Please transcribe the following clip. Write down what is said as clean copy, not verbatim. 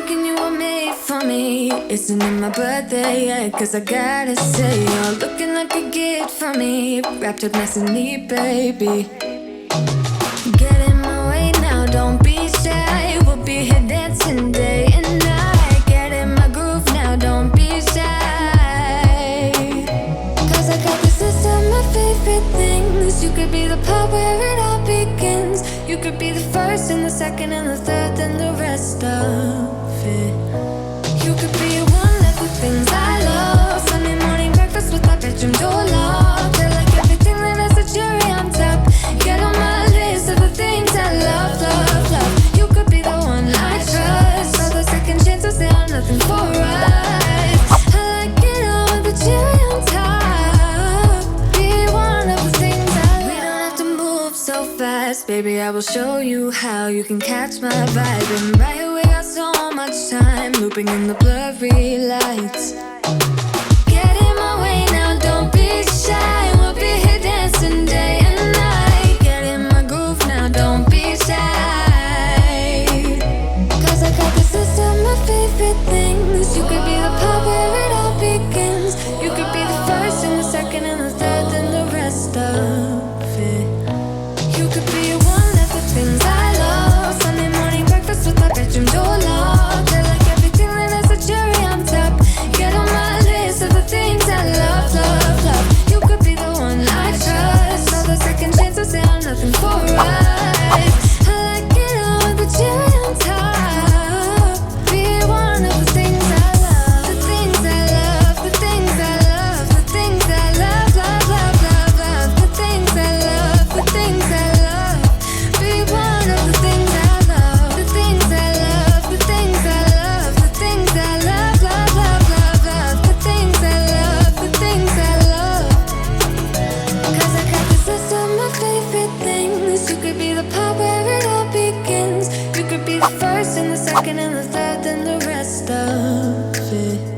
thinking you were made for me. Isn't it my birthday yet? Cause I gotta say, you're looking like a gift for me, wrapped up nice and neat, baby. Get in my way now, don't be shy. We'll be here dancing day and night. Get in my groove now, don't be shy. Cause I got this list of my favorite things. You could be the part where it all begins. You could be the first and the second and the third and the rest of it. You could be one of the things I love. Sunday morning breakfast with my bedroom door locked. I like everything that has a cherry on top. Get on my list of the things I love, love, love. You could be the one I trust. All the second chances, they are nothing for us. I like it all with the cherry on top. Be one of the things I love. We don't have to move so fast, baby, I will show you how you can catch my vibe. And right away, got so much time, looping in the blurry lights. Get in my way now, don't be shy. We'll be here dancing day and night. Get in my groove now, don't be shy. Cause I got this list of my favorite things. You could be the part where it all begins. You could be the first and the second and the third and the rest of it. You could be one of the things I love. Sunday morning breakfast with my bedroom door locked. I like everything that has a cherry on top. Get on my list of the things I love, love, love. You could be the one I trust. All the second chances, they are nothing for us. I like it all with the cherry on top. Be one of the things I love. The things I love, the things I love, the things I love, love, love, love, love. The things I love, the things I love. Be one of the things I love. The things I love, the things I love, the things I love, love, love, love, love. The things I love, the things I love. Cause I got this list of my favorite things. You could be the part where it all begins. You could be the first and the second and the third and the rest of it.